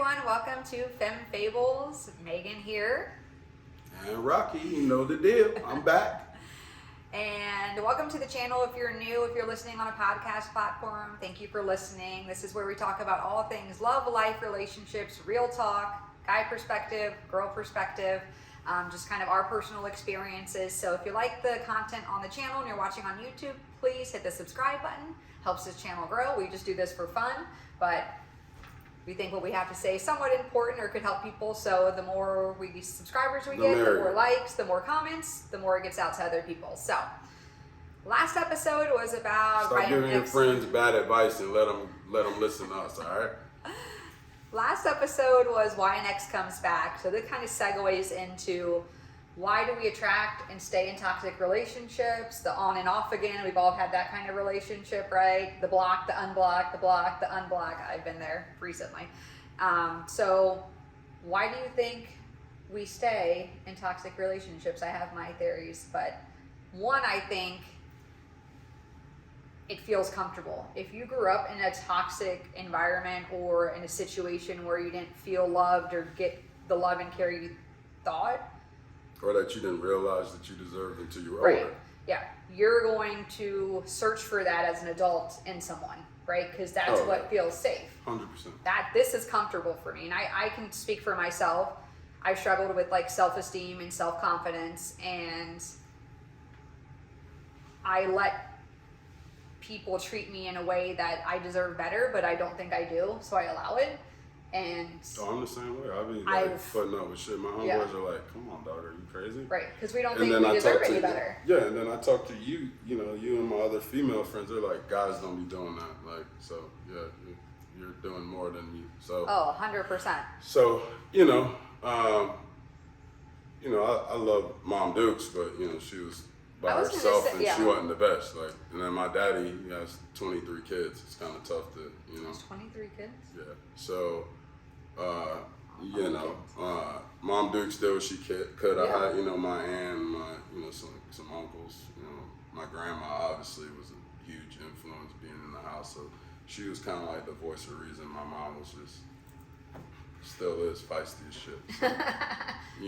everyone. Welcome to Femme Fables. Megan here. And Rocky, you know the deal. I'm back. And welcome to the channel if you're new, if you're listening on a podcast platform. Thank you for listening. This is where we talk about all things love, life, relationships, real talk, guy perspective, girl perspective, just kind of our personal experiences. So if you like the content on the channel and you're watching on YouTube, please hit the subscribe button. Helps this channel grow. We just do this for fun, but we think what we have to say is somewhat important or could help people. So the more subscribers we get, the more likes, the more comments, the more it gets out to other people. So last episode was about stop giving your friends bad advice and let them listen to us. All right. Last episode was why an ex comes back. So that kind of segues into why do we attract and stay in toxic relationships, the on and off again. We've all had that kind of relationship, right? The block, the unblock, the block, the unblock. I've been there recently. So why do you think we stay in toxic relationships? I have my theories, but one, I think it feels comfortable. If you grew up in a toxic environment or in a situation where you didn't feel loved or get the love and care you thought, or that you didn't realize that you deserved until you were right. older. Yeah, you're going to search for that as an adult in someone, right? Because that's what feels safe. 100%. This is comfortable for me, and I can speak for myself. I struggled with like self-esteem and self-confidence, and I let people treat me in a way that I deserve better, but I don't think I do, so I allow it. And I'm the same way. I be like putting up with shit. My homeboys are like, "Come on, dog, are you crazy?" Right, because we don't think we deserve any better. Yeah, and then I talk to you. You know, you and my other female friends. They're like, "Guys don't be doing that." Like, so yeah, you're doing more than you. So 100%. So I love Mom Dukes, but she was by herself and she wasn't the best. Like, and then my daddy, he has 23 kids. It's kind of tough to, There's 23 kids? Yeah. So, Mom Duke still she could. I had, my aunt, my, some uncles. My grandma obviously was a huge influence being in the house. So she was kind of like the voice of reason. My mom was still is feisty as shit.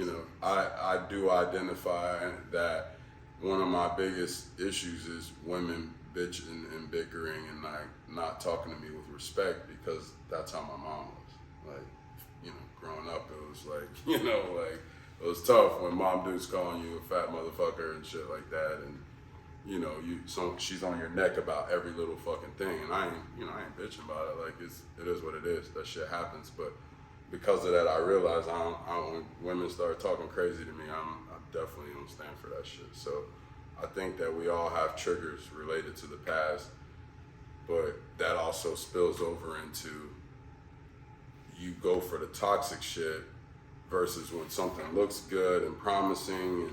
So, I do identify that one of my biggest issues is women bitching and bickering and like not talking to me with respect, because that's how my mom was. Like, growing up, it was like, it was tough when Mom Dude's calling you a fat motherfucker and shit like that, and she's on your neck about every little fucking thing, and I ain't bitching about it. Like, it is what it is. That shit happens, but because of that, I realize when women start talking crazy to me, I definitely don't stand for that shit. So I think that we all have triggers related to the past, but that also spills over into you go for the toxic shit versus when something looks good and promising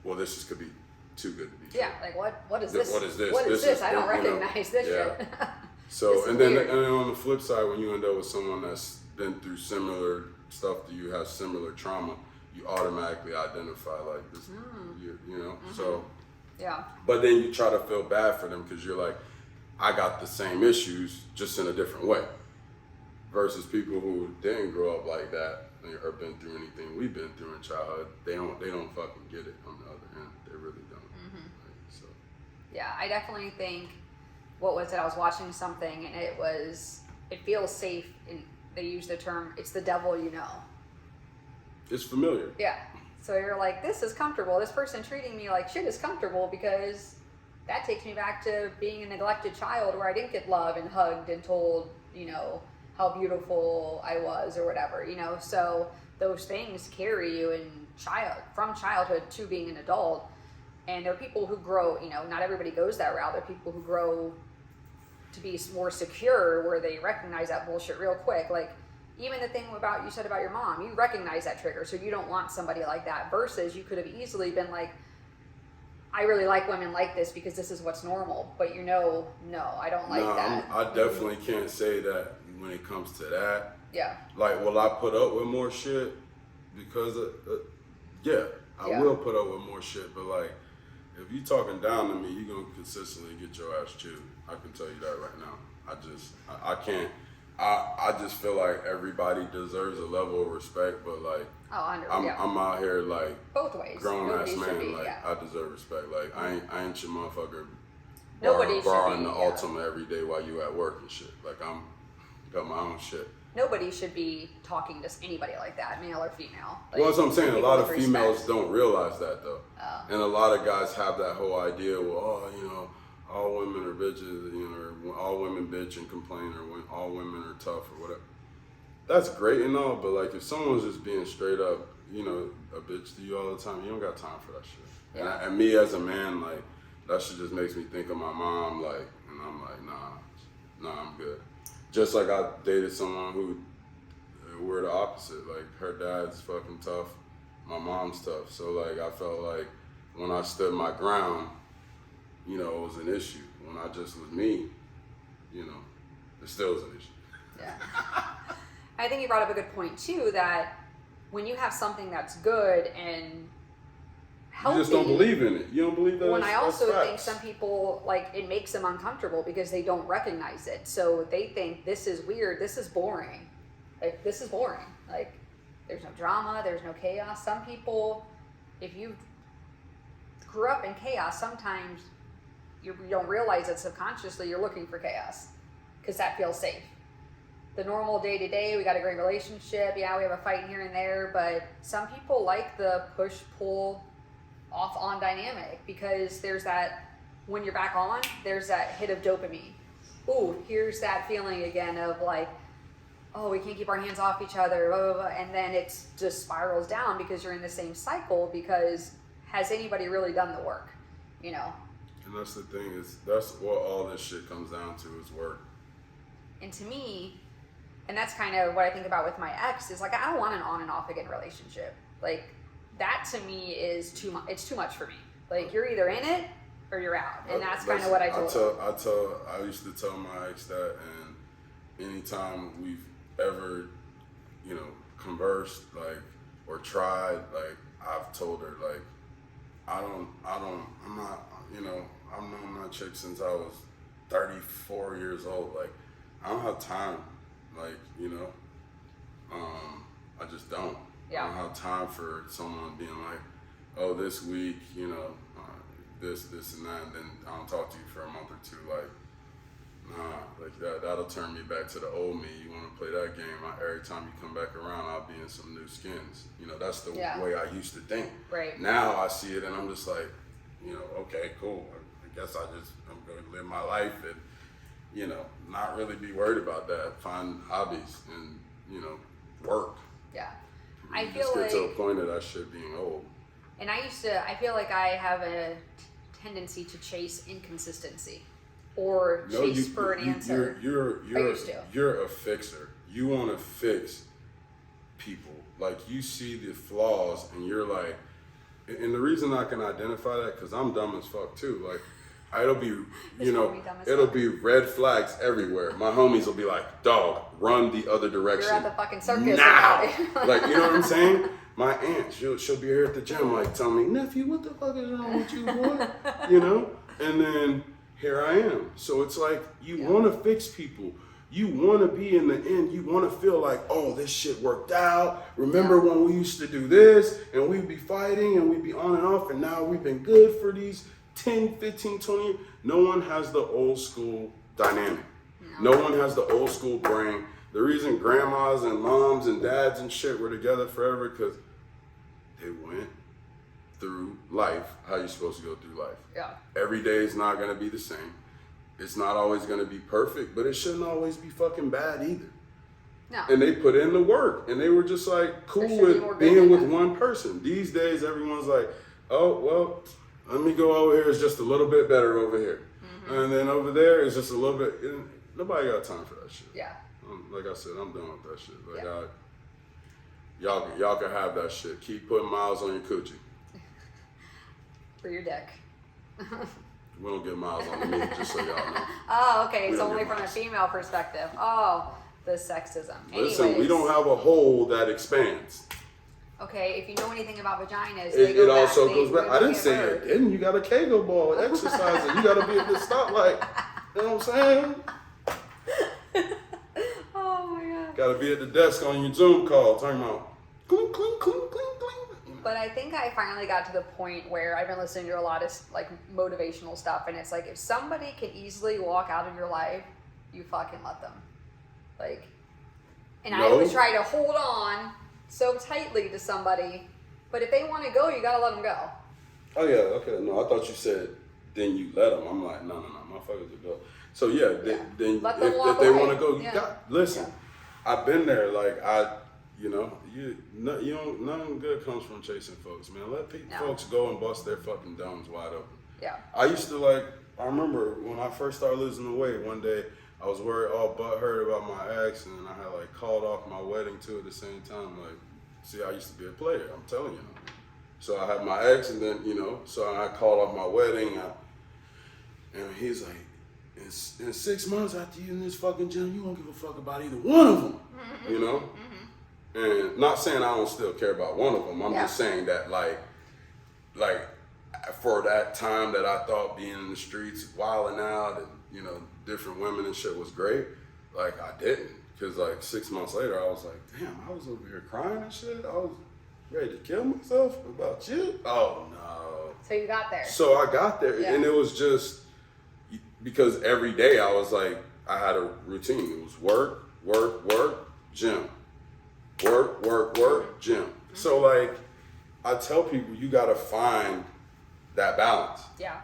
and, this could be too good to be true. Yeah, like what is this? What is this? What is this? I don't recognize this shit. So, and then on the flip side, when you end up with someone that's been through similar stuff to you, has similar trauma, you automatically identify like this, so. Yeah. But then you try to feel bad for them because you're like, I got the same issues, just in a different way. Versus people who didn't grow up like that or been through anything we've been through in childhood, they don't fucking get it on the other end. They really don't. Mm-hmm. Right? So. Yeah, I definitely think, I was watching something and it feels safe, and they use the term, it's the devil you know. It's familiar. Yeah. So you're like, this is comfortable. This person treating me like shit is comfortable, because that takes me back to being a neglected child where I didn't get loved and hugged and told, how beautiful I was or whatever, So those things carry you from childhood to being an adult. And there are people who grow, not everybody goes that route. There are people who grow to be more secure where they recognize that bullshit real quick. Like, even the thing you said about your mom, you recognize that trigger, so you don't want somebody like that, versus you could have easily been like, I really like women like this because this is what's normal, but no, I don't like that. I definitely can't say that when it comes to that. Yeah. Like, will I put up with more shit because of, I will put up with more shit, but like, if you talking down to me, you're gonna consistently get your ass chewed. I can tell you that right now. I can't I just feel like everybody deserves a level of respect, but like I'm out here like both ways. Grown Nobody ass man, be, like I deserve respect. Like I ain't your motherfucker. Nobody borrowing should be, the Ultima every day while you at work and shit. Like I'm got my own shit. Nobody should be talking to anybody like that, male or female. Like, well, that's what I'm saying. A lot of females respect. don't realize that though, and a lot of guys have that whole idea. Well, oh, you know, all women are bitches, you know, or all women bitch and complain, or when all women are tough or whatever. That's great and all, but like if someone's just being straight up, you know, a bitch to you all the time, you don't got time for that shit. Yeah. And me as a man, like that shit just makes me think of my mom, like, and I'm like, nah, I'm good. Just like I dated someone who were the opposite. Like her dad's fucking tough, my mom's tough. So like I felt like when I stood my ground, you know, it was an issue. When I just was me, you know, it still is an issue. Yeah. I think you brought up a good point too, that when you have something that's good and healthy, you just don't believe in it. You don't believe that. When I also think some people, like, it makes them uncomfortable because they don't recognize it. So they think this is weird, this is boring. Like, this is boring. Like, there's no drama, there's no chaos. Some people, if you grew up in chaos, sometimes you don't realize that subconsciously you're looking for chaos because that feels safe. The normal day-to-day, we got a great relationship, yeah, we have a fight here and there, but some people like the push-pull off-on dynamic because there's that, when you're back on, there's that hit of dopamine. Ooh, here's that feeling again of like, oh, we can't keep our hands off each other, blah, blah, blah. And then it just spirals down because you're in the same cycle because has anybody really done the work, you know? And that's the thing, is that's what all this shit comes down to is work. And to me, and that's kind of what I think about with my ex, is like, I don't want an on and off again relationship. Like, that to me is too much. It's too much for me. Like, you're either in it or you're out. And that's kind of what I told I used to tell my ex that, and anytime we've ever, you know, conversed, like, or tried, like, I've told her, like, I'm not, you know, I've known my chick since I was 34 years old. Like, I don't have time. Like, you know, I just don't. Yeah. I don't have time for someone being like, oh, this week, you know, this and that, and then I don't talk to you for a month or two. Like, nah, like that'll turn me back to the old me. You want to play that game? Every time you come back around, I'll be in some new skins. You know, that's the way I used to think. Right. Now I see it and I'm just like, you know, okay, cool. I guess I'm going to live my life and, you know, not really be worried about that. Find hobbies and, you know, work. Yeah. I feel just get to a point of that shit being old. And I feel like I have a tendency to chase inconsistency or chase for an answer. You're a fixer. You want to fix people. Like, you see the flaws and you're like, and the reason I can identify that, because I'm dumb as fuck too. Like, it'll be, you know, it'll be red flags everywhere. My homies will be like, dog, run the other direction. You're at the fucking circus now. Like, you know what I'm saying? My aunt, she'll be here at the gym, like, tell me, nephew, what the fuck is wrong with you, boy? You know? And then here I am. So it's like, you want to fix people. You want to be in the end, you want to feel like, oh, this shit worked out. Remember when we used to do this and we'd be fighting and we'd be on and off and now we've been good for these 10, 15, 20 years. No one has the old school dynamic. No one has the old school brain. The reason grandmas and moms and dads and shit were together forever because they went through life how you're supposed to go through life. Yeah. Every day is not going to be the same. It's not always going to be perfect, but it shouldn't always be fucking bad either. No. And they put in the work, and they were just like cool with being with one person. These days, everyone's like, oh, well, let me go over here. It's just a little bit better over here. Mm-hmm. And then over there is just a little bit. Nobody got time for that shit. Yeah. Like I said, I'm done with that shit. Like, y'all can have that shit. Keep putting miles on your coochie. For your dick. We don't get miles on the meat, just so y'all know. Oh, okay. It's only from a female perspective. Oh, the sexism. Listen, we don't have a hole that expands. Okay, if you know anything about vaginas, it also goes back. I didn't say it didn't. You got a Kegel ball, exercising. You got to be at the stoplight. You know what I'm saying? Oh Gotta be at the desk on your Zoom call, talking about clink, clink, clink, clink, clink. But I think I finally got to the point where I've been listening to a lot of like motivational stuff, and it's like if somebody can easily walk out of your life, you fucking let them. Like, and I would try to hold on so tightly to somebody, but if they want to go, you gotta let them go. Oh yeah, okay. No, I thought you said then you let them. I'm like, no, motherfuckers will go. So yeah, then if they want to go, you got listen. I've been there. Like you don't. Nothing good comes from chasing folks, man. Let folks go and bust their fucking domes wide open. Yeah. I used to I remember when I first started losing the weight. One day I was worried, all butthurt about my ex, and I had called off my wedding too at the same time. Like, see, I used to be a player. I'm telling you. So I had my ex, and then so I called off my wedding, and he's like, in 6 months after you in this fucking gym, you won't give a fuck about either one of them, And not saying I don't still care about one of them. I'm just saying that like for that time that I thought being in the streets, wilding out, and different women and shit was great. Like I didn't, because 6 months later I was like, damn, I was over here crying and shit. I was ready to kill myself about you. Oh no. So you got there. So I got there, and it was just because every day I was like, I had a routine. It was work, gym. Work, gym. So I tell people, you gotta find that balance. Yeah.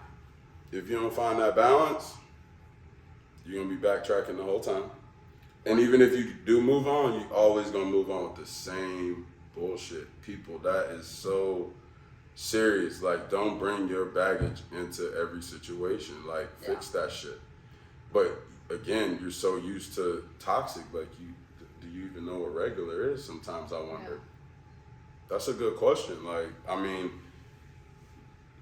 If you don't find that balance, you're gonna be backtracking the whole time. And even if you do move on, you're always gonna move on with the same bullshit. People, that is so serious. Don't bring your baggage into every situation. Fix that shit. But again, you're so used to toxic. Do you even know what regular is? Sometimes I wonder. Yeah. That's a good question.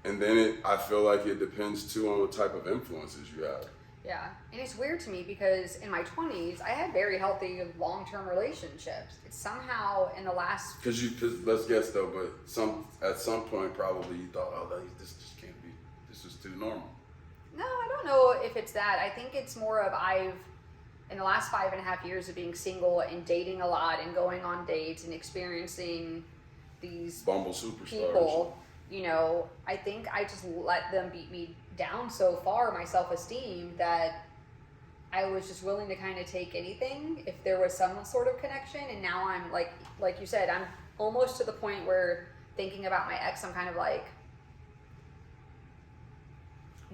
And then I feel like it depends too on what type of influences you have. Yeah, and it's weird to me because in my 20s, I had very healthy long-term relationships. It's somehow in the last... Because let's guess though, but at some point probably you thought, oh, this just can't be, this is too normal. No, I don't know if it's that. I think it's more of in the last 5.5 years of being single and dating a lot and going on dates and experiencing these Bumble superstars. People, I think I just let them beat me down so far, my self-esteem, that I was just willing to kind of take anything if there was some sort of connection. And now I'm like you said, I'm almost to the point where thinking about my ex, I'm kind of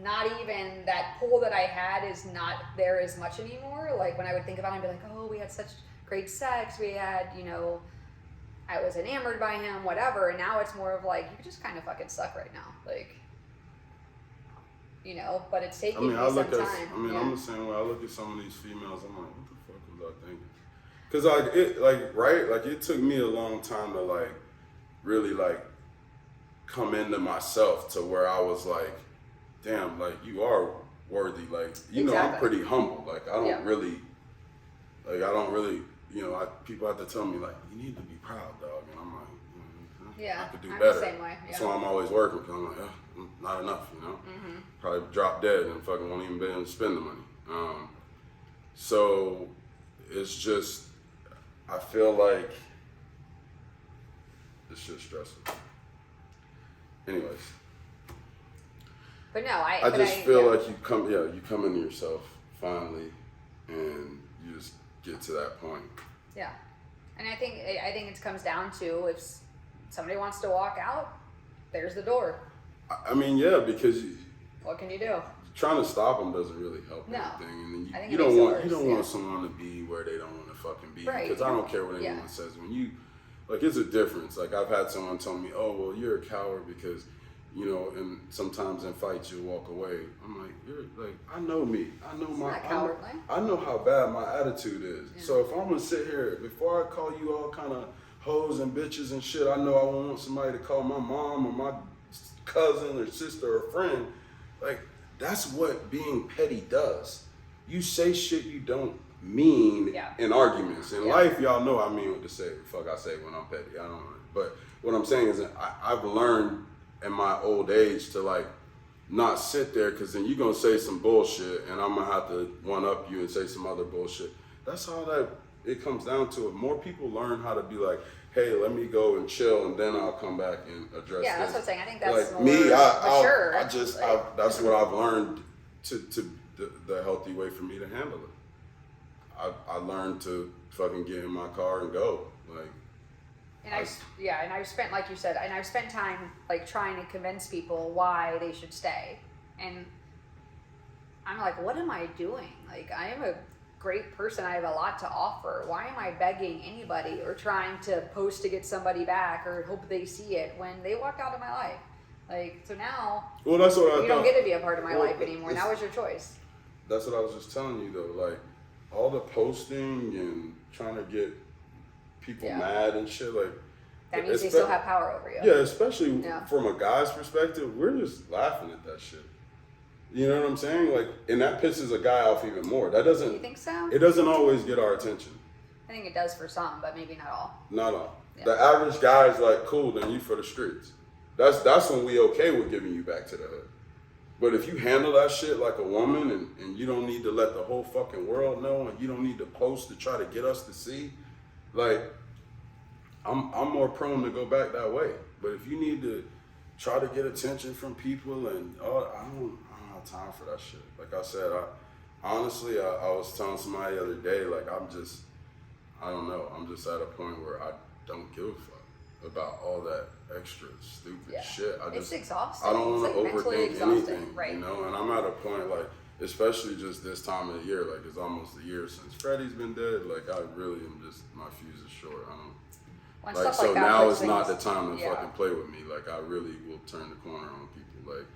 not even that pull that I had is not there as much anymore. When I would think about it, I'd be like, oh, we had such great sex. We had, I was enamored by him, whatever. And now it's more of you just kind of fucking suck right now. But it's taking me some time. I'm the same way. I look at some of these females, I'm like, what the fuck was I thinking? Because it took me a long time to really come into myself to where I was like, damn, you are worthy. Exactly. I'm pretty humble. I don't really, people have to tell me you need to be proud, dog. And I'm like, I could do better. The same way. Yeah. So I'm always working because I'm like, not enough, Mm-hmm. Probably drop dead and fucking won't even be able to spend the money. So it's just, I feel like this shit's stressful. Anyways. But no, I feel like you come into yourself finally, and you just get to that point. Yeah, and I think it comes down to if somebody wants to walk out, there's the door. Because what can you do? Trying to stop them doesn't really help anything, and then you don't want someone to be where they don't want to fucking be. Right. Because I don't care what anyone says. When you it's a difference. I've had someone tell me, "Oh, well, you're a coward because." And sometimes in fights you'll walk away. I'm like, I know me. I know how bad my attitude is. Yeah. So if I'm gonna sit here, before I call you all kind of hoes and bitches and shit, I know I won't want somebody to call my mom or my cousin or sister or friend. That's what being petty does. You say shit you don't mean in arguments. In life, y'all know I mean what to say. Fuck I say when I'm petty. I don't know. But what I'm saying is that I've learned in my old age to not sit there, because then you're gonna say some bullshit and I'm gonna have to one up you and say some other bullshit. That's all that it comes down to it. More people learn how to be like, hey, let me go and chill, and then I'll come back and address Yeah, this. that's what I'm saying. I think that's like more me. mature. That's what I've learned to the healthy way for me to handle it. I learned to fucking get in my car and go. Like, and I've spent, like you said, and I've spent time like trying to convince people why they should stay, and I'm like, what am I doing? Like, I am a great person. I have a lot to offer. Why am I begging anybody or trying to post to get somebody back or hope they see it when they walked out of my life? Like, so now, well, that's what you don't get to be a part of my life anymore. That was your choice. That's what I was just telling you though. Like, all the posting and trying to get people mad and shit, like, that means they still have power over you. Yeah, especially from a guy's perspective, we're just laughing at that shit. You know what I'm saying? Like, and that pisses a guy off even more. That doesn't. You think so? It doesn't always get our attention. I think it does for some, but maybe not all. Not all. Yeah. The average guy is like, cool, then you for the streets. That's when we okay with giving you back to the hood. But if you handle that shit like a woman and you don't need to let the whole fucking world know and you don't need to post to try to get us to see, like, I'm more prone to go back that way. But if you need to try to get attention from people and I don't have time for that shit. Like I said, I was telling somebody the other day, like, I don't know. I'm just at a point where I don't give a fuck about all that extra stupid shit. It's exhausting. I don't want to overthink anything, right? You know. And I'm at a point, like, especially just this time of the year, like, it's almost a year since Freddie's been dead. Like, I really am just, my fuse is short. I don't. Like, so now is not the time to fucking play with me. Like, I really will turn the corner on people. Like,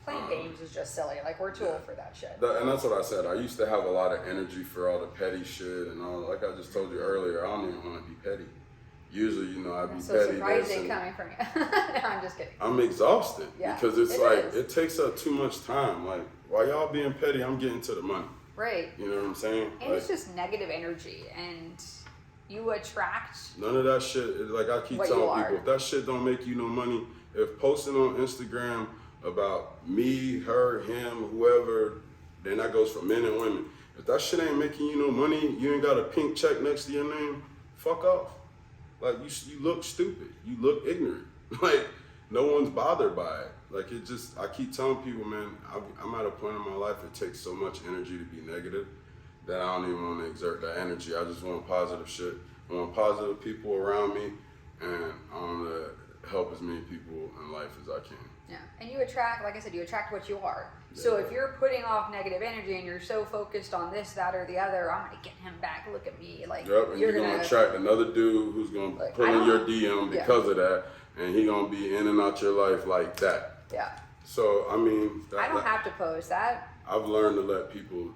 playing games is just silly. Like, we're too old for that shit. And that's what I said. I used to have a lot of energy for all the petty shit and all. Like I just told you earlier, I don't even want to be petty. Usually, you know, I'd be so petty. Surprising coming from you. No, I'm just kidding. I'm exhausted because it's it takes up too much time. Like, while y'all being petty, I'm getting to the money. Right. You know what I'm saying? And like, it's just negative energy and you attract none of that shit. Like I keep telling people, if that shit don't make you no money, if posting on Instagram about me, her, him, whoever, then that goes for men and women. If that shit ain't making you no money, you ain't got a pink check next to your name, fuck off. Like, you look stupid. You look ignorant. Like, no one's bothered by it. Like, it just, I keep telling people, man, I'm at a point in my life, it takes so much energy to be negative that I don't even want to exert that energy. I just want positive shit. I want positive people around me, and I want to help as many people in life as I can. Yeah, and you attract, like I said, you attract what you are. Yeah. So if you're putting off negative energy and you're so focused on this, that, or the other, I'm gonna get him back. Look at me, like. Yep, and you're gonna attract another dude who's gonna pull in your DM because of that, and he gonna be in and out your life like that. Yeah. So I mean, I don't have to post that. I've learned to let people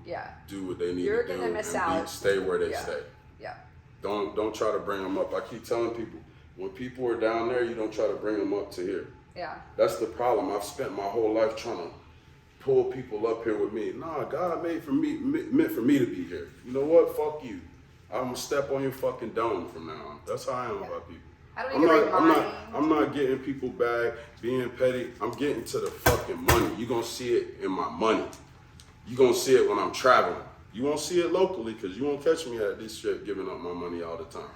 do what they need to do and stay where they stay. Yeah. Don't try to bring them up. I keep telling people, when people are down there, you don't try to bring them up to here. Yeah. That's the problem. I've spent my whole life trying to pull people up here with me. Nah, God meant for me to be here. You know what? Fuck you. I'm gonna step on your fucking dome from now on. That's how I am about people. I'm not getting people back, being petty. I'm getting to the fucking money. You're gonna see it in my money. You're gonna see it when I'm traveling. You won't see it locally because you won't catch me at this shit giving up my money all the time.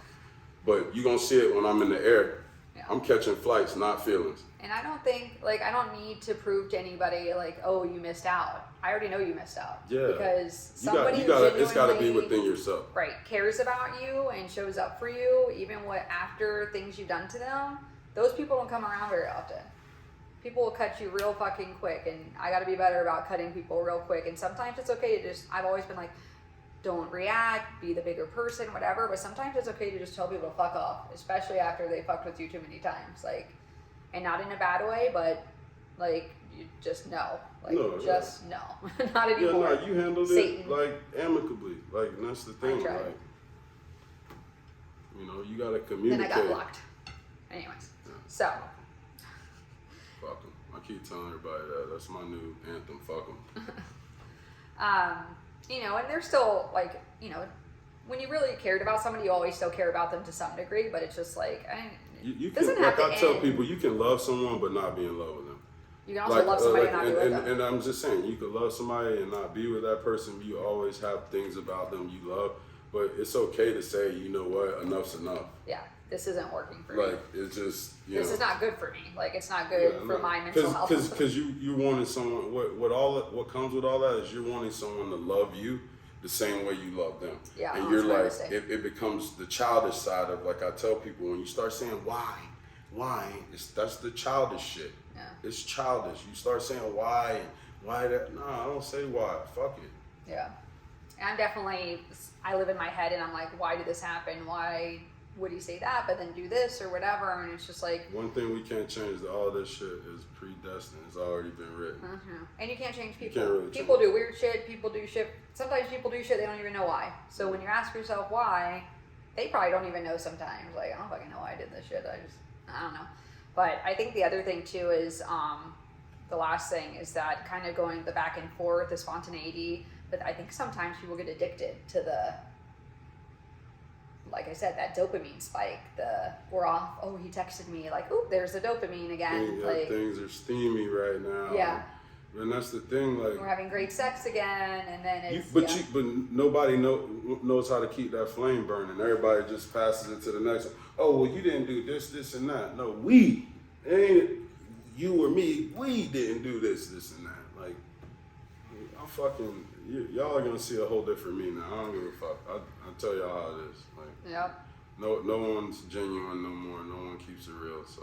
But you're gonna see it when I'm in the air. Yeah. I'm catching flights, not feelings. And I don't think, like, I don't need to prove to anybody, like, oh, you missed out. I already know you missed out. Yeah. Because somebody who it's got to be within yourself. Right. Cares about you and shows up for you, even after things you've done to them. Those people don't come around very often. People will cut you real fucking quick, and I got to be better about cutting people real quick. And sometimes it's okay to just, I've always been like, don't react, be the bigger person, whatever. But sometimes it's okay to just tell people to fuck off, especially after they fucked with you too many times. Like, and not in a bad way, but like, you just know. Like, no. Not anymore. Yeah, no, you handled Satan. it like amicably. Like, and that's the thing. I tried. Like, you know, you gotta communicate. Then I got blocked. Anyways, so. Fuck them. I keep telling everybody that. That's my new anthem. Fuck them. You know, and they're still like, you know, when you really cared about somebody, you always still care about them to some degree, but it's just like, you can, like I tell people, you can love someone but not be in love with them. You can also love somebody and not be with them. And I'm just saying, you can love somebody and not be with that person. You always have things about them you love, But it's okay to say, you know what, enough's enough. Yeah, this isn't working for me. Like, it's just, this is not good for me. Like, it's not good for my mental health. Because you wanted someone, what comes with all that is you're wanting someone to love you the same way you love them. Yeah, and you're like, it becomes the childish side of, like I tell people, when you start saying why, that's the childish shit. Yeah. It's childish. You start saying why that, nah, I don't say why, fuck it. Yeah. And I live in my head and I'm like, why did this happen? Why would he say that, but then do this or whatever? And it's just like... One thing we can't change, all this shit is predestined. It's already been written. Mm-hmm. And you can't change people. Really people do weird shit. People do shit. Sometimes people do shit they don't even know why. So when you ask yourself why, they probably don't even know sometimes. Like, I don't fucking know why I did this shit. I don't know. But I think the other thing too is, the last thing is that kind of going the back and forth, the spontaneity. But I think sometimes people get addicted to the, like I said, that dopamine spike. We're off. Oh, he texted me. Like, ooh, there's the dopamine again. Like, things are steamy right now. Yeah. And that's the thing. Like, we're having great sex again, and then it's. But nobody knows how to keep that flame burning. Everybody just passes it to the next one. Oh, well, you didn't do this, and that. No, it ain't you or me. We didn't do this, and that. Like, I'm fucking. Y'all are gonna see a whole different me now. I don't give a fuck. I tell y'all how it is. Like, yep. No one's genuine no more. No one keeps it real. So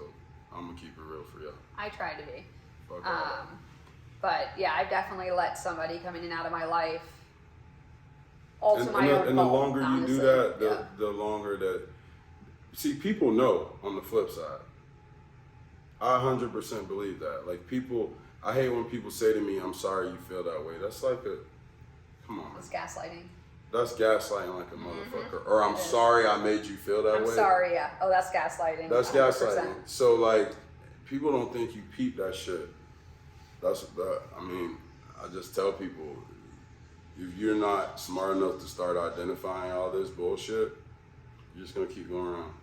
I'm gonna keep it real for y'all. I try to be. Fuck all but yeah, I've definitely let somebody come in and out of my life. All to my own fault. And the longer honestly. You do that, the longer that. See, people know on the flip side. I 100% believe that. Like, people, I hate when people say to me, "I'm sorry you feel that way." That's like come on. It's gaslighting. That's gaslighting like a motherfucker. Or I'm sorry I made you feel that way. I'm sorry, yeah. Oh, that's gaslighting. That's 100%. gaslighting. So, like, people don't think you peep that shit. I just tell people, if you're not smart enough to start identifying all this bullshit, you're just gonna keep going around.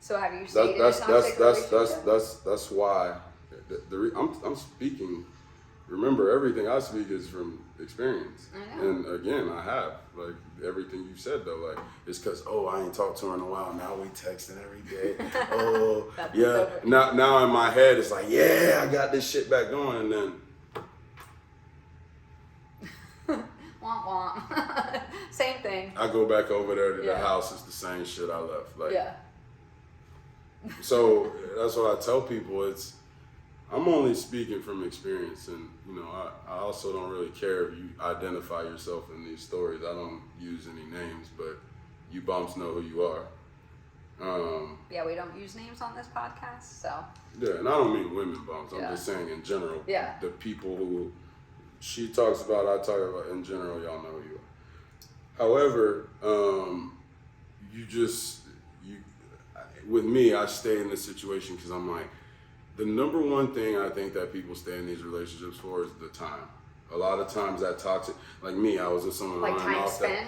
So have you stayed in a toxic relationship? That's why I'm speaking. Remember, everything I speak is from experience. I know. And again, I have, like, everything you said though, like, it's because, I ain't talked to her in a while. Now we texting every day. Oh, yeah. Now in my head, it's like, yeah, I got this shit back going. And then womp womp. Same thing. I go back over there to the house. It's the same shit I left. Like, yeah. So that's what I tell people. I'm only speaking from experience, and I also don't really care if you identify yourself in these stories. I don't use any names, but you bumps know who you are. Yeah, we don't use names on this podcast, so. Yeah, and I don't mean women bumps. I'm just saying in general. Yeah. The people who she talks about, I talk about in general. Y'all know who you are. However, with me, I stay in this situation because I'm like, the number one thing I think that people stay in these relationships for is the time. A lot of times that toxic, like me, I was with someone like running time off spent?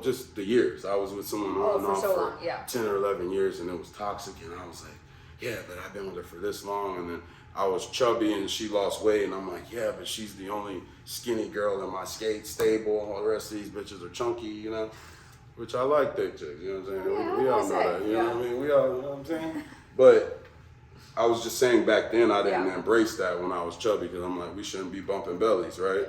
Just the years. I was with someone running off for 10 or 11 years, and it was toxic, and I was like, yeah, but I've been with her for this long, and then I was chubby and she lost weight, and I'm like, yeah, but she's the only skinny girl in my skate stable, all the rest of these bitches are chunky, which I like thick chicks, you know what I'm saying? Yeah, we all know that, you know what I mean? We all, you know what I'm saying? But I was just saying back then I didn't embrace that when I was chubby, because I'm like, we shouldn't be bumping bellies, right?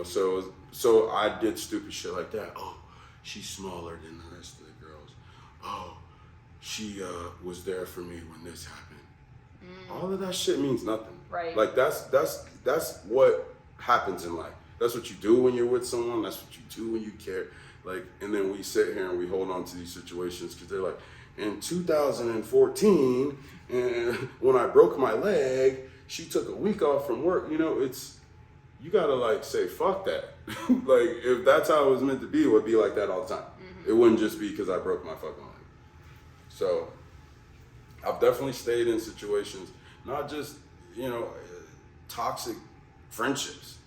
So I did stupid shit like that. Oh, she's smaller than the rest of the girls. Oh, she was there for me when this happened. All of that shit means nothing. Right. Like, that's what happens in life. That's what you do when you're with someone. That's what you do when you care. Like, and then we sit here and we hold on to these situations because they're like, in 2014, and when I broke my leg, she took a week off from work. You gotta like say, fuck that. Like, if that's how it was meant to be, it would be like that all the time. It wouldn't just be because I broke my fucking leg. So I've definitely stayed in situations, not just, toxic friendships.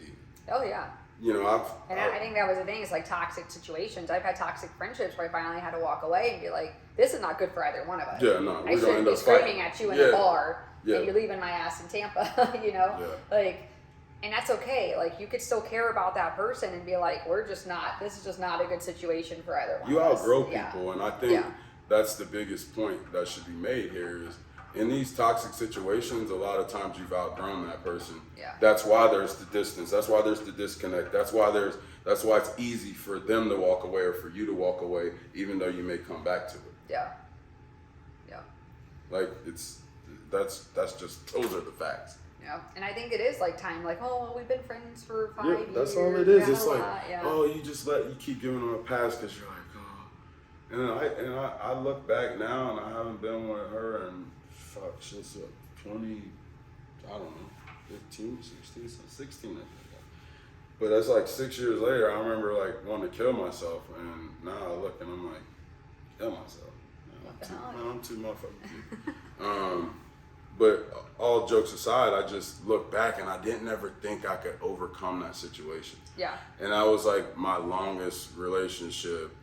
Oh yeah. I think that was the thing. It's like toxic situations. I've had toxic friendships where I finally had to walk away and be like, "This is not good for either one of us." Yeah, no, I shouldn't be screaming at you in a bar, Yeah. and you're leaving my ass in Tampa. Like, And that's okay. Like, you could still care about that person and be like, this is just not a good situation for either one You of us. outgrow people, and I think that's the biggest point that should be made here is in these toxic situations, a lot of times you've outgrown that person. Yeah. That's why there's the distance. That's why there's the disconnect. That's why it's easy for them to walk away or for you to walk away, even though you may come back to it. Yeah. Yeah. Like that's just those are the facts. Yeah, and I think it is like time, like, oh, we've been friends for 5 years. That's all it is. It's like, yeah. oh, you keep giving them a pass because you're like, oh. And I look back now and I haven't been with her and since 20, I don't know, 15, 16, 16, I think. But that's like 6 years later. I remember like wanting to kill myself, and now I look and I'm like, kill myself. I'm too motherfucking. But all jokes aside, I just look back and I didn't ever think I could overcome that situation. Yeah. And that was like my longest relationship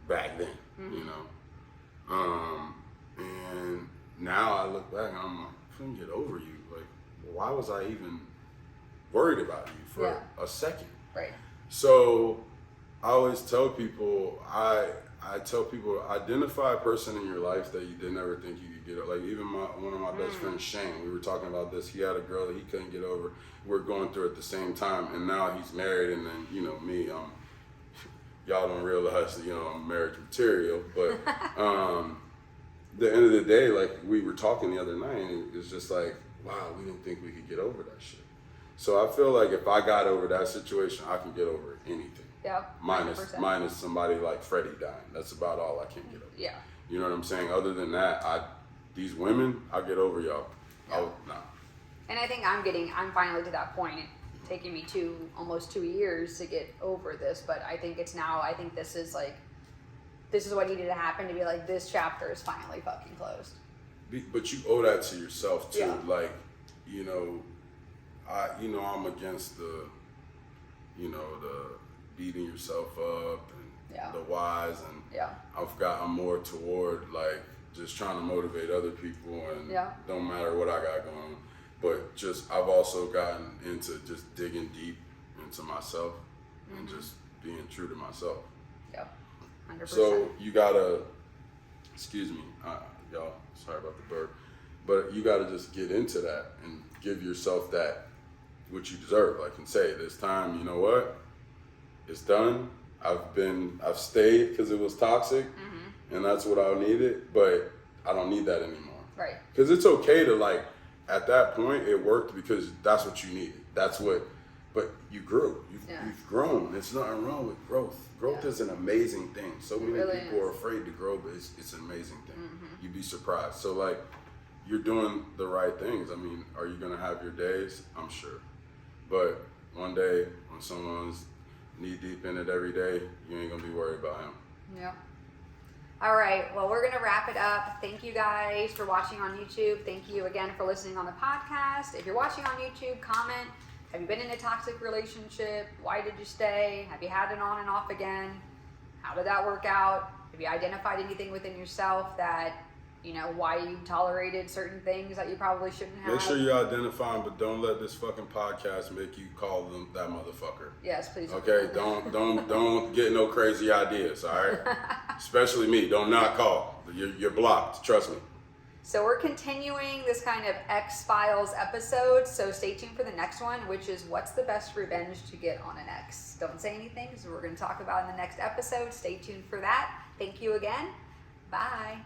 back then, you know. And now I look back and I'm like, I couldn't get over you. Like, why was I even worried about you for a second? Right. So I always tell people, I tell people, identify a person in your life that you didn't ever think you could get over. Like even one of my best friends, Shane, we were talking about this. He had a girl that he couldn't get over. We're going through it at the same time, and now he's married. And then me, y'all don't realize that I'm marriage material. But the end of the day, like we were talking the other night, and it was just like, wow, we didn't think we could get over that shit. So I feel like if I got over that situation, I can get over anything. Yeah. Minus somebody like Freddie dying. That's about all I can get over. Yeah. You know what I'm saying? Other than that, these women, I'll get over y'all. Yeah. Nah. And I think I'm finally to that point. It's taking me almost 2 years to get over this, but I think this is what needed to happen to be like, this chapter is finally fucking closed. But you owe that to yourself too. Yeah. Like, I'm against the beating yourself up and the whys, and I'm more toward like just trying to motivate other people, and don't matter what I got going on. But I've also gotten into just digging deep into myself and just being true to myself. Yep, 100%. So you gotta, excuse me, y'all, sorry about the burp, but you gotta just get into that and give yourself that, what you deserve. Like, and say, this time, you know what? It's done. I've stayed because it was toxic, and that's what I needed, but I don't need that anymore. Right. Because it's okay to, like, at that point, it worked because that's what you needed. But you grew. You've grown. There's nothing wrong with growth. Growth is an amazing thing. So many people are afraid to grow, but it's an amazing thing. You'd be surprised. So, like, you're doing the right things. I mean, are you going to have your days? I'm sure. But one day, when someone's knee deep in it every day, you ain't going to be worried about him. Yep. All right. Well, we're going to wrap it up. Thank you guys for watching on YouTube. Thank you again for listening on the podcast. If you're watching on YouTube, comment. Have you been in a toxic relationship? Why did you stay? Have you had it on and off again? How did that work out? Have you identified anything within yourself that, why you tolerated certain things that you probably shouldn't have? Make sure you identify them, but don't let this fucking podcast make you call them that motherfucker. Yes, please. Okay, don't get no crazy ideas, all right? Especially me. Don't not call. You're blocked. Trust me. So we're continuing this kind of X-Files episode, so stay tuned for the next one, which is what's the best revenge to get on an ex. Don't say anything, because we're going to talk about in the next episode. Stay tuned for that. Thank you again. Bye.